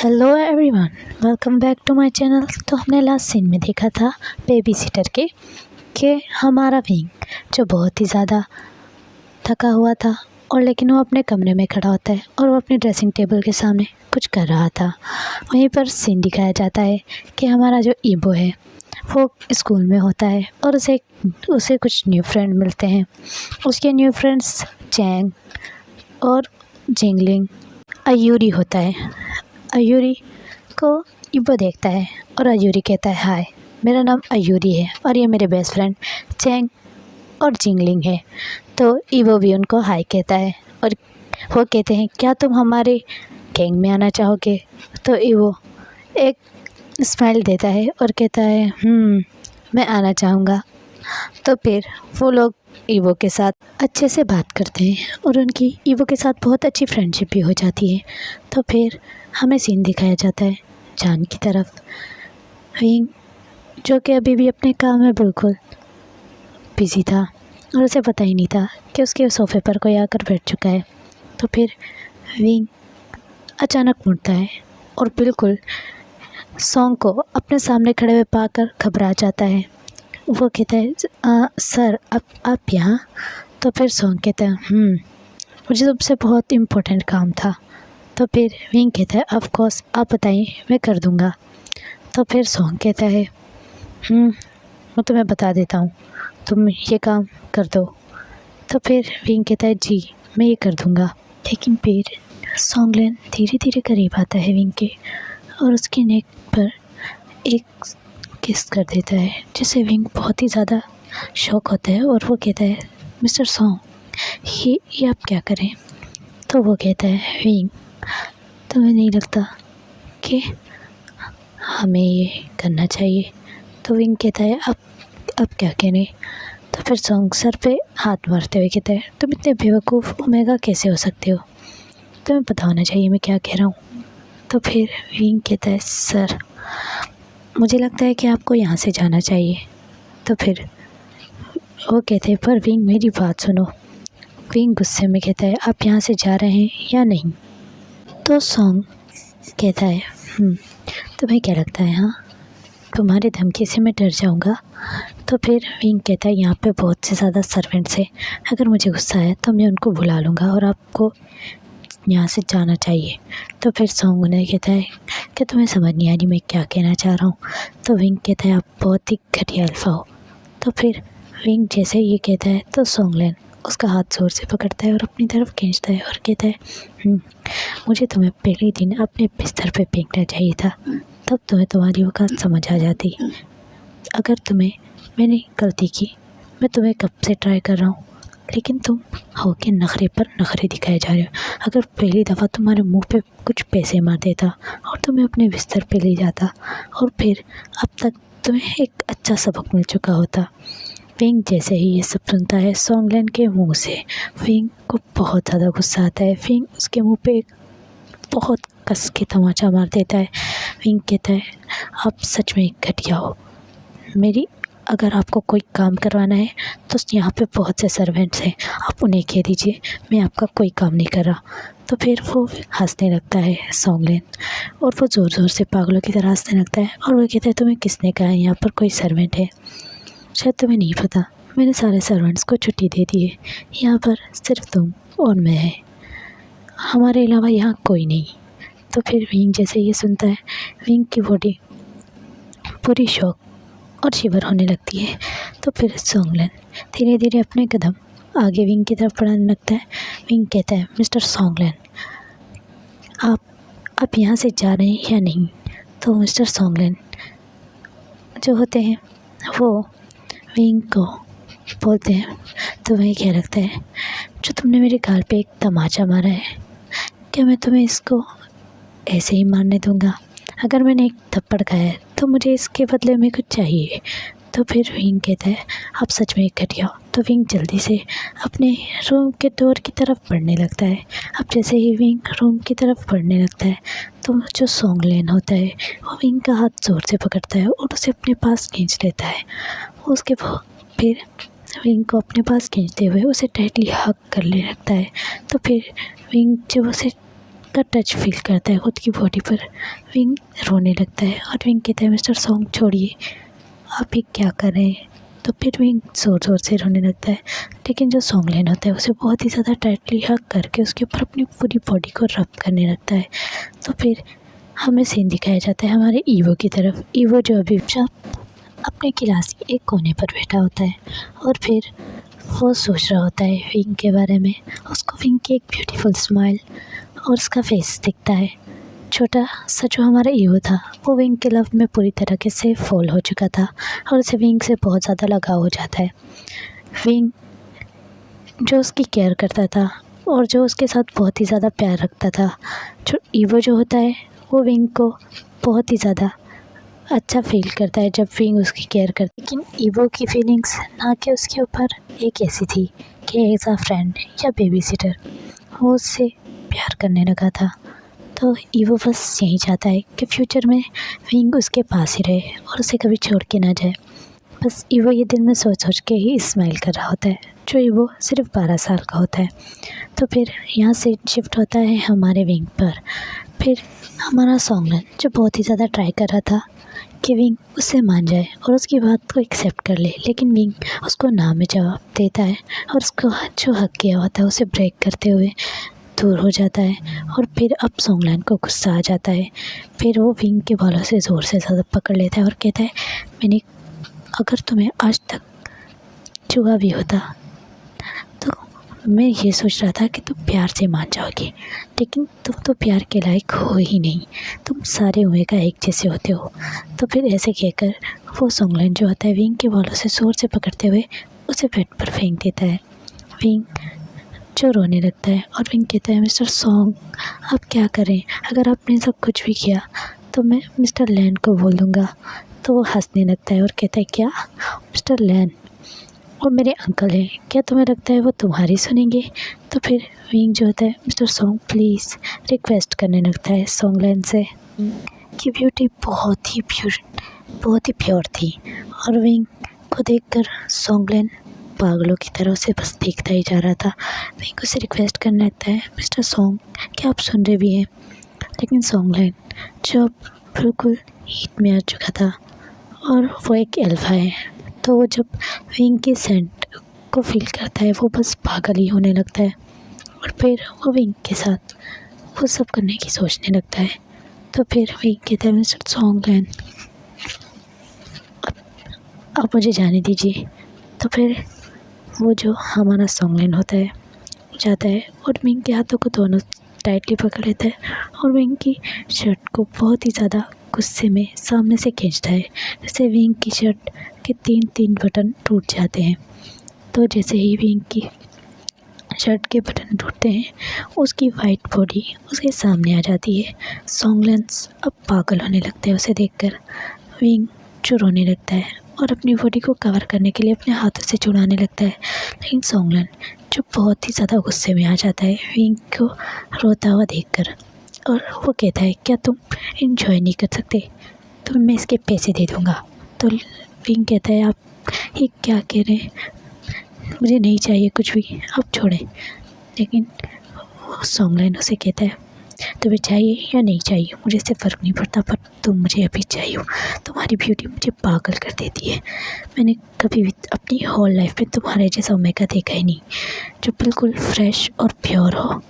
Hello everyone, welcome back to my channel. तो हमने last scene में देखा था बेबी सिटर के कि हमारा विंग जो बहुत ही ज़्यादा थका हुआ था और लेकिन वो अपने कमरे में खड़ा होता है और वो अपनी ड्रेसिंग टेबल के सामने कुछ कर रहा था। वहीं पर सीन दिखाया जाता है कि हमारा जो ईबो है वो स्कूल में होता है और उसे कुछ न्यू फ्रेंड मिलते हैं। उसके न्यू फ्रेंड्स चैंग और जिंगलिंग अयूरी होता है। अयूरी को ईबो देखता है और अयूरी कहता है, हाय, मेरा नाम अयूरी है और ये मेरे बेस्ट फ्रेंड चैंग और जिंगलिंग है। तो ईबो भी उनको हाय कहता है और वो कहते हैं, क्या तुम हमारे गैंग में आना चाहोगे? तो ईबो एक स्माइल देता है और कहता है, मैं आना चाहूँगा। तो फिर वो लोग ईबो के साथ अच्छे से बात करते हैं और उनकी ईबो के साथ बहुत अच्छी फ्रेंडशिप भी हो जाती है। तो फिर हमें सीन दिखाया जाता है जान की तरफ। विंग जो कि अभी भी अपने काम में बिल्कुल बिजी था और उसे पता ही नहीं था कि उसके सोफ़े पर कोई आकर बैठ चुका है। तो फिर विंग अचानक मुड़ता है और बिल्कुल सॉन्ग को अपने सामने खड़े हुए पाकर घबरा जाता है। वो कहता है, सर आप यहाँ? तो फिर सॉन्ग कहता है, मुझे तुमसे बहुत इम्पोर्टेंट काम था। तो फिर विंग कहता है, ऑफ कोर्स, आप बताइए, मैं कर दूँगा। तो फिर सॉन्ग कहता है, मैं तुम्हें बता देता हूँ, तुम ये काम कर दो। तो फिर विंग कहता है, जी मैं ये कर दूँगा। लेकिन फिर सॉन्गलैन धीरे धीरे करीब आता है विंग के और उसके नेक पर एक किस कर देता है, जिससे विंग बहुत ही ज़्यादा शॉक होता है और वो कहता है, मिस्टर सॉन्ग, ये आप क्या करें? तो वो कहता है, विंग, तुम्हें नहीं लगता कि हमें ये करना चाहिए? तो विंग कहता है, अब क्या करें? तो फिर सॉन्ग सर पे हाथ मारते हुए कहता है, तुम इतने बेवकूफ़ ओमेगा कैसे हो सकते हो? तुम्हें पता होना चाहिए मैं क्या कह रहा हूँ। तो फिर विंग कहता है, सर मुझे लगता है कि आपको यहाँ से जाना चाहिए। तो फिर वो कहते हैं, पर विंग मेरी बात सुनो। विंग गुस्से में कहता है, आप यहाँ से जा रहे हैं या नहीं? तो सॉन्ग कहता है, तुम्हें क्या लगता है, हाँ, तुम्हारे धमकी से मैं डर जाऊँगा? तो फिर विंग कहता है, यहाँ पे बहुत से ज़्यादा सर्वेंट्स हैं, अगर मुझे गुस्सा है तो मैं उनको बुला लूँगा और आपको यहाँ से जाना चाहिए। तो फिर सॉन्ग उन्हें कहता है कि तुम्हें समझ नहीं आ रही मैं क्या कहना चाह रहा हूँ। तो विंग कहता है, आप बहुत ही घटिया अल्फा हो। तो फिर विंग जैसे ये कहता है तो सॉन्गलैन उसका हाथ ज़ोर से पकड़ता है और अपनी तरफ खींचता है और कहता है, मुझे तुम्हें पहले ही दिन अपने बिस्तर पे फेंकना चाहिए था, तब तुम्हें तुम्हारी औकात समझ आ जाती। अगर मैंने गलती की, मैं तुम्हें कब से ट्राई कर रहा हूँ, लेकिन तुम हो के नखरे पर नखरे दिखाए जा रहे हो। अगर पहली दफ़ा तुम्हारे मुंह पे कुछ पैसे मार देता और तुम्हें अपने बिस्तर पे ले जाता और फिर अब तक तुम्हें एक अच्छा सबक मिल चुका होता। विंग जैसे ही ये सब सुनता है सॉन्गलैन के मुंह से, विंग को बहुत ज़्यादा गुस्सा आता है। विंग उसके मुंह पे एक बहुत कस के तमाचा मार देता है। विंग कहता है, आप सच में घटिया हो। अगर आपको कोई काम करवाना है तो यहाँ पे बहुत से सर्वेंट्स हैं, आप उन्हें कह दीजिए, मैं आपका कोई काम नहीं कर रहा। तो फिर वो हंसने लगता है सॉन्गलैन और वो ज़ोर ज़ोर से पागलों की तरह हंसने लगता है और वो कहता है, तुम्हें किसने कहा है यहाँ पर कोई सर्वेंट है? शायद तुम्हें नहीं पता, मैंने सारे सर्वेंट्स को छुट्टी दे दी है, यहाँ पर सिर्फ तुम और मैं है, हमारे अलावा यहाँ कोई नहीं। तो फिर विंग जैसे ये सुनता है, विंग की बॉडी पूरी शॉक और शिवर होने लगती है। तो फिर सॉन्गलैन धीरे धीरे अपने कदम आगे विंग की तरफ बढ़ाने लगता है। विंग कहता है, मिस्टर सॉन्गलैन, आप यहाँ से जा रहे हैं या नहीं? तो मिस्टर सॉन्गलैन जो होते हैं वो विंग को बोलते हैं, तुम्हें क्या लगता है जो तुमने मेरे गाल पे एक तमाचा मारा है, क्या मैं तुम्हें इसको ऐसे ही मारने दूँगा? अगर मैंने एक थप्पड़ खाया है तो मुझे इसके बदले में कुछ चाहिए। तो फिर विंग कहता है, आप सच में एक घटिया हो। तो विंग जल्दी से अपने रूम के डोर की तरफ बढ़ने लगता है। अब जैसे ही विंग रूम की तरफ बढ़ने लगता है तो जो सॉन्गलैन होता है वो विंग का हाथ ज़ोर से पकड़ता है और उसे अपने पास खींच लेता है। उसके फिर विंग को अपने पास खींचते हुए उसे टाइटली हग करने लगता है। तो फिर विंग जब उसे का टच फील करता है खुद की बॉडी पर। विंग रोने लगता है और विंग कहता है मिस्टर सॉन्ग छोड़िए, आप ये क्या कर रहे हैं। तो फिर विंग ज़ोर ज़ोर से रोने लगता है, लेकिन जो सॉन्गलैन होता है उसे बहुत ही ज़्यादा टाइटली हग करके उसके ऊपर अपनी पूरी बॉडी को रब करने लगता है। तो फिर हमें सीन दिखाया जाता है हमारे ईवो की तरफ। ईवो जो अभी अपने क्लास के एक कोने पर बैठा होता है और फिर वो सोच रहा होता है विंग के बारे में। उसको विंग की एक ब्यूटीफुल स्माइल और उसका फेस दिखता है। छोटा सा जो हमारा ईवो था वो विंग के लव में पूरी तरीके से फॉल हो चुका था और उसे विंग से बहुत ज़्यादा लगाव हो जाता है। विंग जो उसकी केयर करता था और जो उसके साथ बहुत ही ज़्यादा प्यार रखता था। जो ईवो जो होता है वो विंग को बहुत ही ज़्यादा अच्छा फील करता है जब विंग उसकी केयर करती। लेकिन ईवो की फीलिंग्स ना कि उसके ऊपर एक ऐसी थी कि एज अ फ्रेंड या बेबी सिटर वो उससे प्यार करने लगा था। तो ईवो बस यही चाहता है कि फ्यूचर में विंग उसके पास ही रहे और उसे कभी छोड़ के ना जाए। बस ईवो ये दिल में सोच सोच के ही स्माइल कर रहा होता है। जो ईवो सिर्फ 12 साल का होता है। तो फिर यहाँ से शिफ्ट होता है हमारे विंग पर। फिर हमारा सॉन्गलैन जो बहुत ही ज़्यादा ट्राई कर रहा था कि विंग उससे मान जाए और उसकी बात को एक्सेप्ट कर ले, लेकिन विंग उसको ना में जवाब देता है और उसको जो हक किया होता है उसे ब्रेक करते हुए दूर हो जाता है। और फिर अब सॉन्गलैन को गुस्सा आ जाता है। फिर वो विंग के बालों से ज़ोर से ज़्यादा पकड़ लेता है और कहता है मैंने अगर तुम्हें आज तक छुआ भी होता तो मैं ये सोच रहा था कि तुम प्यार से मान जाओगी, लेकिन तुम तो प्यार के लायक हो ही नहीं, तुम सारे ओमेगा एक जैसे होते हो। तो फिर ऐसे कहकर वो सॉन्गलैन जो होता है विंग के बालों से ज़ोर से पकड़ते हुए उसे बेड पर फेंक देता है। विंग जो रोने लगता है और विंग कहता है मिस्टर सॉन्ग आप क्या करें, अगर आपने सब कुछ भी किया तो मैं मिस्टर लैन को बोल दूँगा। तो वो हंसने लगता है और कहता है क्या मिस्टर लैन, वो मेरे अंकल हैं, क्या तुम्हें लगता है वो तुम्हारी सुनेंगे। तो फिर विंग जो होता है मिस्टर सॉन्ग प्लीज़ रिक्वेस्ट करने लगता है सॉन्गलैन से कि ब्यूटी बहुत ही प्योर थी। और विंग को देखकर सॉन्गलैन पागलों की तरह उसे बस देखता ही जा रहा था। विंग उसे रिक्वेस्ट करने लगता है मिस्टर सॉन्ग क्या आप सुन रहे भी हैं। लेकिन सॉन्गलैन जो बिल्कुल हीट में आ चुका था और वो एक एल्फा है, तो वो जब विंग के सेंट को फील करता है वो बस पागल ही होने लगता है और फिर वो विंग के साथ वो सब करने की सोचने लगता है। तो फिर विंग कहता है मिस्टर सॉन्गलैन आप मुझे जाने दीजिए। तो फिर वो जो हमारा सॉन्गलैन होता है जाता है और विंग के हाथों को दोनों टाइटली पकड़ लेता है और विंग की शर्ट को बहुत ही ज़्यादा गुस्से में सामने से खींचता है, जैसे विंग की शर्ट के 3 बटन टूट जाते हैं। तो जैसे ही विंग की शर्ट के बटन टूटते हैं उसकी वाइट बॉडी उसके सामने आ जाती है। सॉन्गलैन अब पागल होने लगता है उसे देखकर। विंग जो रोने लगता है और अपनी बॉडी को कवर करने के लिए अपने हाथों से छुड़ाने लगता है, लेकिन सॉन्गलैन जो बहुत ही ज़्यादा गुस्से में आ जाता है विंग को रोता हुआ देखकर और वो कहता है क्या तुम एंजॉय नहीं कर सकते, तो मैं इसके पैसे दे दूँगा। तो विंग कहता है आप ये क्या कह रहे हैं, मुझे नहीं चाहिए कुछ भी, आप छोड़ें। लेकिन वो सॉन्गलैन उसे कहता है तुम्हें चाहिए या नहीं चाहिए मुझे इससे फ़र्क नहीं पड़ता, पर तुम मुझे अभी चाहिए, तुम्हारी ब्यूटी मुझे पागल कर देती है। मैंने कभी भी अपनी होल लाइफ में तुम्हारे जैसा ओमेगा देखा ही नहीं जो बिल्कुल फ्रेश और प्योर हो।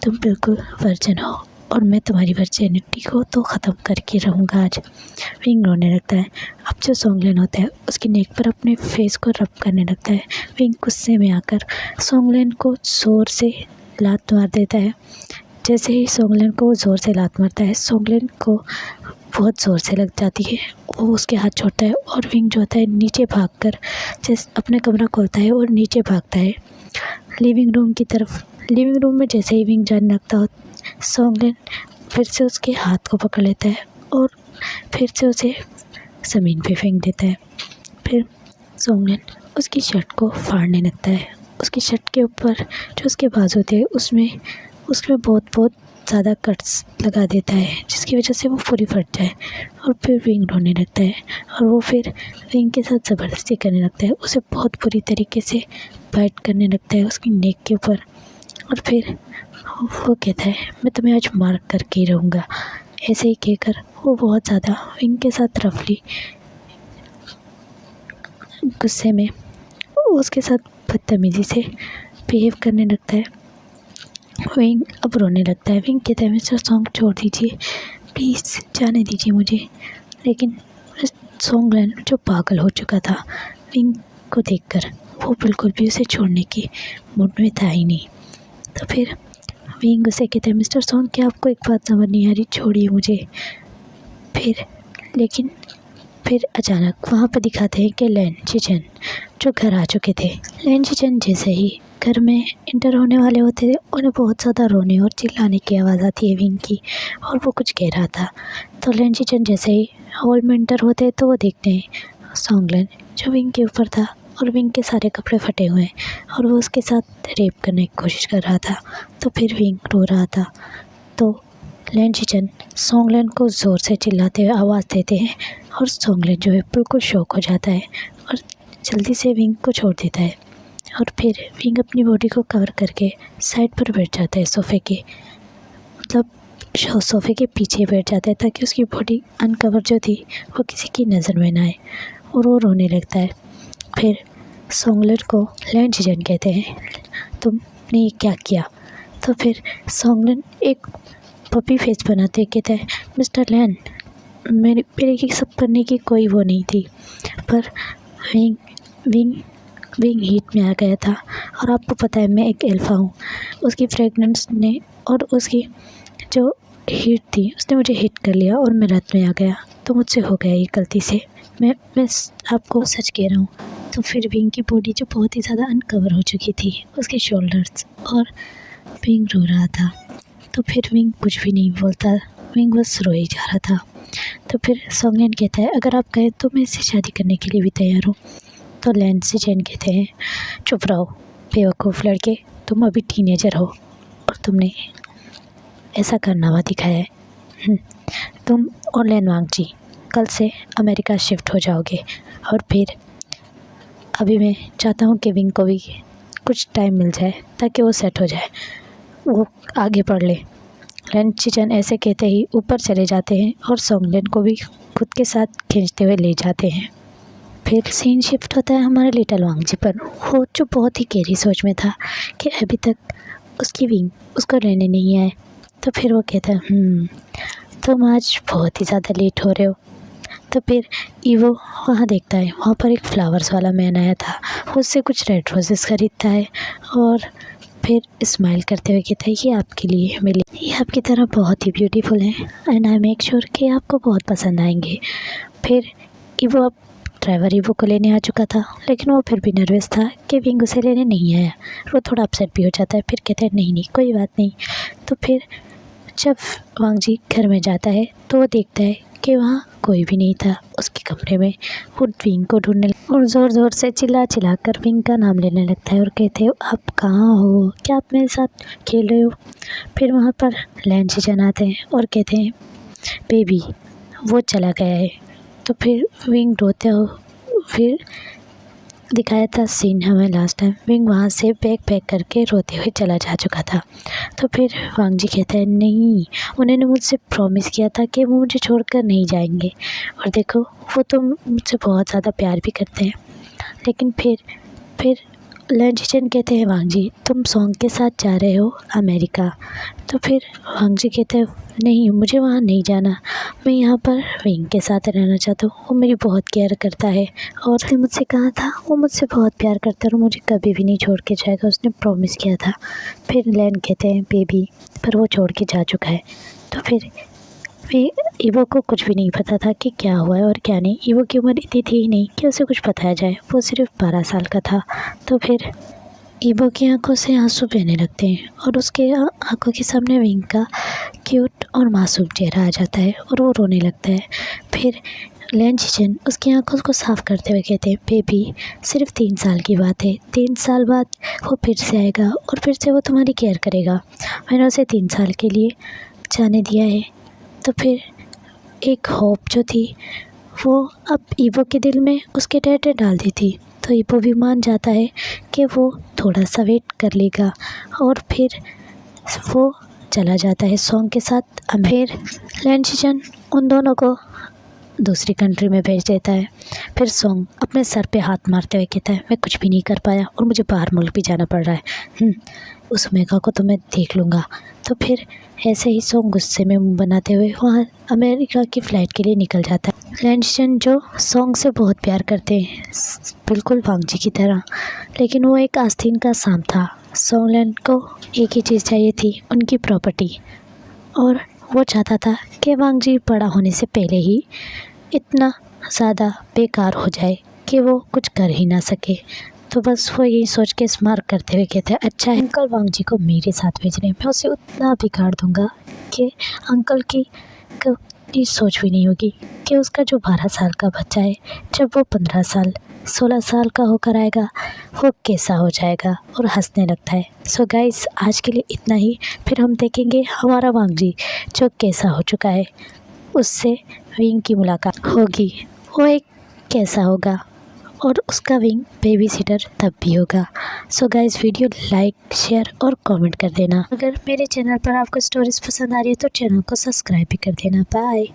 तुम बिल्कुल वर्जिन हो और मैं तुम्हारी वर्जिनिटी को तो ख़त्म करके रहूँगा आज। विंग रोने लगता है। अब जो सॉन्गलैन होता है उसकी नेक पर अपने फेस को रब करने लगता है। विंग गुस्से में आकर सॉन्गलैन को ज़ोर से लात मार देता है। जैसे ही सॉन्गलैन को वो ज़ोर से लात मारता है सॉन्गलैन को बहुत ज़ोर से लग जाती है। वो उसके हाथ छोड़ता है और विंग जो होता है नीचे भागकर जैसे अपना कमरा खोलता है और नीचे भागता है लिविंग रूम की तरफ। लिविंग रूम में जैसे ही विंग जाने लगता हो सॉन्गलैन फिर से उसके हाथ को पकड़ लेता है और फिर से उसे ज़मीन पे फेंक देता है। फिर सॉन्गलैन उसकी शर्ट को फाड़ने लगता है। उसकी शर्ट के ऊपर जो उसके बाजू थे उसमें बहुत ज़्यादा कट्स लगा देता है जिसकी वजह से वो पूरी फट जाए। और फिर विंग रोने लगता है और वो फिर विंग के साथ ज़बरदस्ती करने लगता है, उसे बहुत बुरी तरीके से बाइट करने लगता है उसकी नेक के ऊपर। और फिर वो कहता है मैं तुम्हें आज मार करके ही रहूँगा। ऐसे ही कहकर वो बहुत ज़्यादा विंग के साथ रफली गुस्से में उसके साथ बदतमीज़ी से बिहेव करने लगता है। विंग अब रोने लगता है। विंग कहता है मिस्टर सॉन्ग छोड़ दीजिए, प्लीज़ जाने दीजिए मुझे। लेकिन सॉन्गलैन जो पागल हो चुका था विंग को देखकर, वो बिल्कुल भी उसे छोड़ने की मूड में था ही नहीं। तो फिर विंग उसे कहते हैं मिस्टर सॉन्ग क्या आपको एक बात समझ नहीं आ रही, छोड़िए मुझे। फिर अचानक वहाँ पर दिखाते हैं कि लैन चिचन जो घर आ चुके थे। लैन चिचन जैसे ही घर में इंटर होने वाले होते थे उन्हें बहुत ज़्यादा रोने और चिल्लाने की आवाज़ आती है विंग की, और वो कुछ कह रहा था। तो लैन चिचन जैसे ही हॉल में इंटर होते तो वो देखते हैं सॉन्गलैन जो विंग के ऊपर था और विंग के सारे कपड़े फटे हुए हैं और वो उसके साथ रेप करने की कोशिश कर रहा था। तो फिर विंग रो रहा था। तो लैन चिचन सॉन्गलैन को ज़ोर से चिल्लाते हुए आवाज़ देते हैं और सॉन्गलैन जो है बिल्कुल शॉक हो जाता है और जल्दी से विंग को छोड़ देता है। और फिर विंग अपनी बॉडी को कवर करके साइड पर बैठ जाता है सोफ़े के, मतलब सोफ़े के पीछे बैठ जाता है ताकि उसकी बॉडी अनकवर जो थी वो किसी की नज़र में ना आए, और वो रोने लगता है। फिर सॉन्गलैन को लैन चिचन कहते हैं तुमने ये क्या किया। तो फिर सॉन्गलैन एक पपी फेस बनाते कहता है मिस्टर लैन मेरे की सब करने की कोई वो नहीं थी, पर विंग हीट में आ गया था, और आपको पता है मैं एक अल्फा हूँ। उसकी फ्रेगनेंस ने और उसकी जो हीट थी उसने मुझे हिट कर लिया और मैं रात में आ गया, तो मुझसे हो गया ये गलती से। मैं आपको सच कह रहा हूँ। तो फिर विंग की बॉडी जो बहुत ही ज़्यादा अनकवर हो चुकी थी, उसके शोल्डर्स, और विंग रो रहा था। तो फिर विंग कुछ भी नहीं बोलता, विंग बस रोए जा रहा था। तो फिर सॉन्गलैन कहता है अगर आप कहें तो मैं इससे शादी करने के लिए भी तैयार हूँ। तो लैन चिचन कहते हैं चुप रहो बेवकूफ़ लड़के, तुम अभी टीनेजर हो और तुमने ऐसा कारनामा दिखाया है। तुम और लैन वांग जी कल से अमेरिका शिफ्ट हो जाओगे, और फिर अभी मैं चाहता हूँ कि विंग को भी कुछ टाइम मिल जाए ताकि वो सेट हो जाए, वो आगे पढ़ ले। लैन चिचन ऐसे कहते ही ऊपर चले जाते हैं और सॉन्गलैन को भी खुद के साथ खींचते हुए ले जाते हैं। फिर सीन शिफ्ट होता है हमारे लिटिल वांग जी पर, वो जो बहुत ही गहरी सोच में था कि अभी तक उसकी विंग उसको लेने नहीं आए। तो फिर वो कहता है तुम आज बहुत ही ज़्यादा लेट हो रहे हो। तो फिर ईवो वहाँ देखता है, वहाँ पर एक फ्लावर्स वाला मैन आया था, उससे कुछ रेड रोजेस खरीदता है और फिर स्माइल करते हुए कहता है ये आपके लिए मिले, ये आपकी तरह बहुत ही ब्यूटीफुल है एंड आई मेक श्योर कि आपको बहुत पसंद आएंगे। फिर ईवो अब ड्राइवर ईवो को लेने आ चुका था, लेकिन वो फिर भी नर्वस था कि विंग उसे लेने नहीं आया। वो थोड़ा अपसेट भी हो जाता है, फिर कहता है नहीं कोई बात नहीं। तो फिर जब वांग जी घर में जाता है तो वो देखता है कि वहाँ कोई भी नहीं था उसके कमरे में। वो विंग को ढूंढने और ज़ोर से चिल्ला कर विंग का नाम लेने लगता है और कहते हैं आप कहाँ हो, क्या आप मेरे साथ खेल रहे हो। फिर वहाँ पर लैन चिचन आते हैं और कहते हैं बेबी वो चला गया है। तो फिर विंग रोते हो, फिर दिखाया था सीन हमें लास्ट टाइम, विंग वहाँ से बैग पैक करके रोते हुए चला जा चुका था। तो फिर वांग जी कहता है नहीं, उन्होंने मुझसे प्रॉमिस किया था कि वो मुझे छोड़कर नहीं जाएंगे, और देखो वो तो मुझसे बहुत ज़्यादा प्यार भी करते हैं। लेकिन फिर लैन चिचन कहते हैं वांग जी तुम सॉन्ग के साथ जा रहे हो अमेरिका। तो फिर वांग जी कहते हैं नहीं मुझे वहाँ नहीं जाना, मैं यहाँ पर विंग के साथ रहना चाहता हूँ, वो मेरी बहुत केयर करता है और उसने मुझसे कहा था वो मुझसे बहुत प्यार करता है और मुझे कभी भी नहीं छोड़ के जाएगा, उसने प्रॉमिस किया था। फिर लैन कहते हैं बेबी पर वो छोड़ के जा चुका है। तो फिर ईवो को कुछ भी नहीं पता था कि क्या हुआ है और क्या नहीं। ईवो की उम्र इतनी थी ही नहीं कि उसे कुछ बताया जाए, वो सिर्फ 12 साल का था। तो फिर ईवो की आंखों से आंसू बहने लगते हैं और उसके आंखों के सामने विंग का क्यूट और मासूम चेहरा आ जाता है और वो रोने लगता है। फिर लैन चिचन उसकी आंखों को साफ करते हुए कहते हैं बेबी सिर्फ 3 साल की बात है, 3 साल बाद वो फिर से आएगा और फिर से वो तुम्हारी केयर करेगा। मैंने उसे 3 साल के लिए जाने दिया है। तो फिर एक होप जो थी वो अब ईवो के दिल में उसके डैड ने डाल दी थी। तो इपो भी मान जाता है कि वो थोड़ा सा वेट कर लेगा और फिर वो चला जाता है सॉन्ग के साथ। फिर लैनसिजन उन दोनों को दूसरी कंट्री में भेज देता है। फिर सॉन्ग अपने सर पे हाथ मारते हुए कहता है, मैं कुछ भी नहीं कर पाया और मुझे बाहर मुल्क भी जाना पड़ रहा है। उस ओमेगा को तो मैं देख लूँगा। तो फिर ऐसे ही सॉन्ग गुस्से में मुंह बनाते हुए वहाँ अमेरिका की फ़्लाइट के लिए निकल जाता है। लैनसिजन जो सॉन्ग से बहुत प्यार करते हैं, बिल्कुल वांग जी की तरह, लेकिन वो एक आस्तीन का सांप था। सॉन्गलैंड को एक ही चीज़ चाहिए थी, उनकी प्रॉपर्टी, और वो चाहता था कि वांग जी बड़ा होने से पहले ही इतना ज़्यादा बेकार हो जाए कि वो कुछ कर ही ना सके। तो बस वो यही सोच के स्मार्ट करते हुए कहते हैं, अच्छा अंकल वांग जी को मेरे साथ भेज रहे हैं, मैं उसे उतना बिगाड़ दूंगा कि अंकल की कभी सोच भी नहीं होगी कि उसका जो 12 साल का बच्चा है, जब वो 15 साल 16 साल का होकर आएगा वो कैसा हो जाएगा, और हंसने लगता है। सो गाइस, आज के लिए इतना ही। फिर हम देखेंगे हमारा वांग जी जो कैसा हो चुका है, उससे विंग की मुलाकात होगी, वो एक कैसा होगा, और उसका विंग बेबी सिटर तब भी होगा। So guys, video like share और कमेंट कर देना। अगर मेरे चैनल पर आपको स्टोरीज पसंद आ रही है तो चैनल को सब्सक्राइब भी कर देना। बाय।